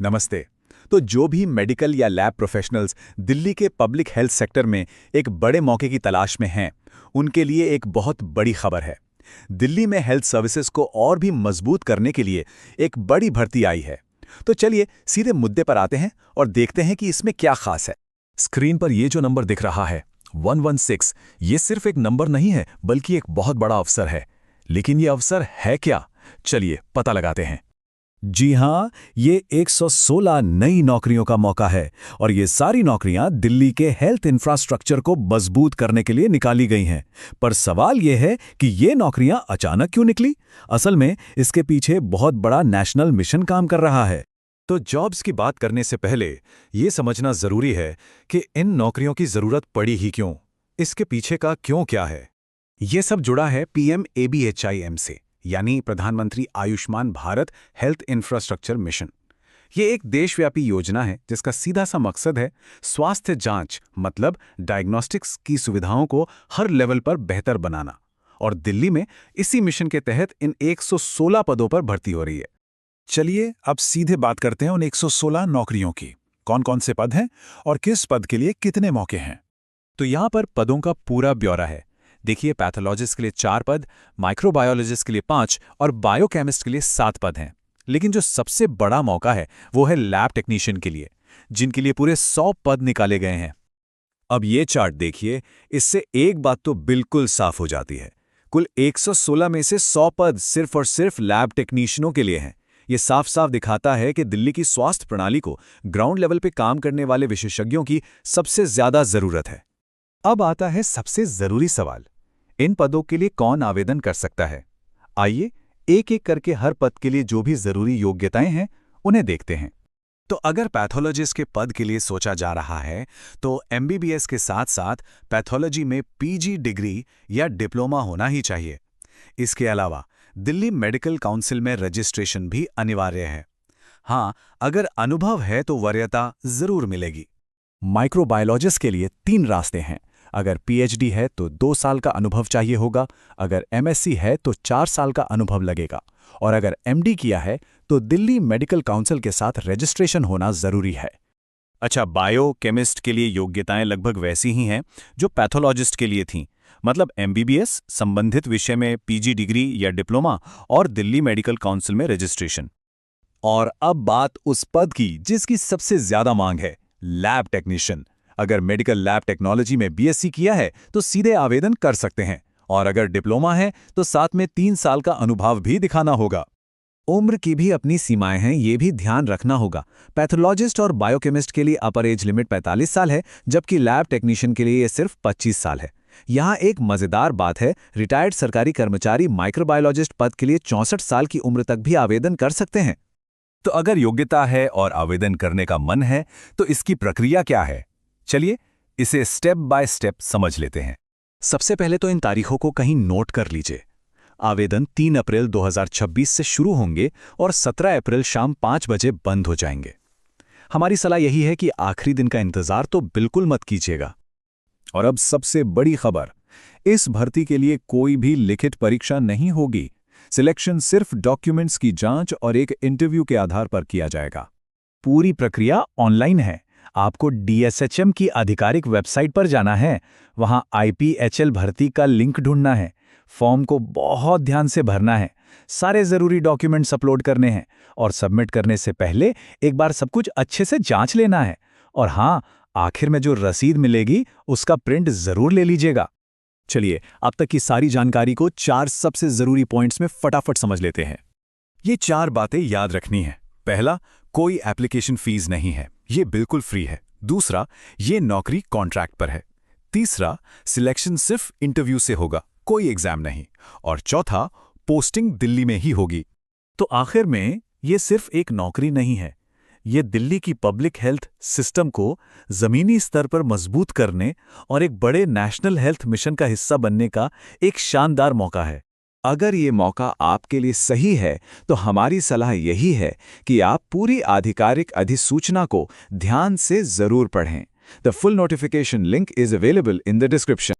नमस्ते। तो जो भी मेडिकल या लैब प्रोफेशनल्स दिल्ली के पब्लिक हेल्थ सेक्टर में एक बड़े मौके की तलाश में हैं, उनके लिए एक बहुत बड़ी खबर है। दिल्ली में हेल्थ सर्विसेज को और भी मजबूत करने के लिए एक बड़ी भर्ती आई है। तो चलिए सीधे मुद्दे पर आते हैं और देखते हैं कि इसमें क्या खास है। स्क्रीन पर ये जो नंबर दिख रहा है 116, ये सिर्फ एक नंबर नहीं है बल्कि एक बहुत बड़ा अवसर है। लेकिन ये अवसर है क्या? चलिए पता लगाते हैं। जी हाँ, ये 116 नई नौकरियों का मौका है और ये सारी नौकरियां दिल्ली के हेल्थ इंफ्रास्ट्रक्चर को मजबूत करने के लिए निकाली गई हैं। पर सवाल ये है कि ये नौकरियां अचानक क्यों निकली? असल में इसके पीछे बहुत बड़ा नेशनल मिशन काम कर रहा है। तो जॉब्स की बात करने से पहले ये समझना जरूरी है कि इन नौकरियों की जरूरत पड़ी ही क्यों, इसके पीछे का क्यों क्या है। ये सब जुड़ा है PMABHIM से, यानी प्रधानमंत्री Ayushman Bharat health infrastructure mission. ये एक देशव्यापी योजना है जिसका सीधा सा मकसद है स्वास्थ्य जांच मतलब डायग्नोस्टिक्स की सुविधाओं को हर लेवल पर बेहतर बनाना। और दिल्ली में इसी मिशन के तहत इन 116 पदों पर भर्ती हो रही है। चलिए अब सीधे बात करते हैं उन 116 नौकरियों की। कौन कौन से पद हैं और किस पद के लिए कितने मौके हैं? तो यहाँ पर पदों का पूरा ब्यौरा है। देखिए, पैथोलॉजिस्ट के लिए 4 पद, माइक्रोबायोलॉजिस्ट के लिए 5 और बायोकेमिस्ट के लिए 7 पद हैं। लेकिन जो सबसे बड़ा मौका है वो है लैब टेक्नीशियन के लिए, जिनके लिए पूरे 100 पद निकाले गए हैं। अब ये चार्ट देखिए, इससे एक बात तो बिल्कुल साफ हो जाती है। कुल 116 में से 100 पद सिर्फ और सिर्फ लैब टेक्नीशियनों के लिए हैं। ये साफ साफ दिखाता है कि दिल्ली की स्वास्थ्य प्रणाली को ग्राउंड लेवल पे काम करने वाले विशेषज्ञों की सबसे ज्यादा जरूरत है। अब आता है सबसे जरूरी सवाल, इन पदों के लिए कौन आवेदन कर सकता है? आइए एक एक करके हर पद के लिए जो भी जरूरी योग्यताएं हैं उन्हें देखते हैं। तो अगर पैथोलॉजिस्ट के पद के लिए सोचा जा रहा है तो MBBS के साथ साथ पैथोलॉजी में PG डिग्री या डिप्लोमा होना ही चाहिए। इसके अलावा दिल्ली मेडिकल काउंसिल में रजिस्ट्रेशन भी अनिवार्य है। हाँ, अगर अनुभव है तो वरीयता जरूर मिलेगी। माइक्रोबायोलॉजिस्ट के लिए 3 रास्ते हैं। अगर PhD है तो 2 साल का अनुभव चाहिए होगा, अगर MSc है तो 4 साल का अनुभव लगेगा, और अगर MD किया है तो दिल्ली मेडिकल काउंसिल के साथ रजिस्ट्रेशन होना जरूरी है। अच्छा, बायोकेमिस्ट के लिए योग्यताएं लगभग वैसी ही हैं जो पैथोलॉजिस्ट के लिए थीं, मतलब MBBS, संबंधित विषय में PG डिग्री या डिप्लोमा और दिल्ली मेडिकल काउंसिल में रजिस्ट्रेशन। और अब बात उस पद की जिसकी सबसे ज्यादा मांग है, लैब टेक्नीशियन। अगर मेडिकल लैब टेक्नोलॉजी में BSc किया है तो सीधे आवेदन कर सकते हैं, और अगर डिप्लोमा है तो साथ में 3 साल का अनुभव भी दिखाना होगा। उम्र की भी अपनी सीमाएं हैं, ये भी ध्यान रखना होगा। पैथोलॉजिस्ट और बायोकेमिस्ट के लिए अपर एज लिमिट 45 साल है, जबकि लैब टेक्नीशियन के लिए ये सिर्फ 25 साल है। यहाँ एक मजेदार बात है, रिटायर्ड सरकारी कर्मचारी माइक्रोबायोलॉजिस्ट पद के लिए 64 साल की उम्र तक भी आवेदन कर सकते हैं। तो अगर योग्यता है और आवेदन करने का मन है तो इसकी प्रक्रिया क्या है? चलिए इसे स्टेप बाय स्टेप समझ लेते हैं। सबसे पहले तो इन तारीखों को कहीं नोट कर लीजिए। आवेदन 3 अप्रैल 2026 से शुरू होंगे और 17 अप्रैल शाम 5 बजे बंद हो जाएंगे। हमारी सलाह यही है कि आखिरी दिन का इंतजार तो बिल्कुल मत कीजिएगा। और अब सबसे बड़ी खबर, इस भर्ती के लिए कोई भी लिखित परीक्षा नहीं होगी। सिलेक्शन सिर्फ डॉक्यूमेंट्स की जांच और एक इंटरव्यू के आधार पर किया जाएगा। पूरी प्रक्रिया ऑनलाइन है। आपको DSHM की आधिकारिक वेबसाइट पर जाना है, वहां IPHL भर्ती का लिंक ढूंढना है, फॉर्म को बहुत ध्यान से भरना है, सारे जरूरी डॉक्यूमेंट्स अपलोड करने हैं और सबमिट करने से पहले एक बार सब कुछ अच्छे से जांच लेना है। और हाँ, आखिर में जो रसीद मिलेगी उसका प्रिंट जरूर ले लीजिएगा। चलिए अब तक की सारी जानकारी को 4 सबसे जरूरी पॉइंट्स में फटाफट समझ लेते हैं। ये 4 बातें याद रखनी है। पहला, कोई एप्लीकेशन फीस नहीं है, ये बिल्कुल फ्री है। दूसरा, ये नौकरी कॉन्ट्रैक्ट पर है। तीसरा, सिलेक्शन सिर्फ इंटरव्यू से होगा, कोई एग्जाम नहीं। और चौथा, पोस्टिंग दिल्ली में ही होगी। तो आखिर में ये सिर्फ एक नौकरी नहीं है, ये दिल्ली की पब्लिक हेल्थ सिस्टम को जमीनी स्तर पर मजबूत करने और एक बड़े नेशनल हेल्थ मिशन का हिस्सा बनने का एक शानदार मौका है। अगर ये मौका आपके लिए सही है तो हमारी सलाह यही है कि आप पूरी आधिकारिक अधिसूचना को ध्यान से जरूर पढ़ें। The full notification link is available in the description.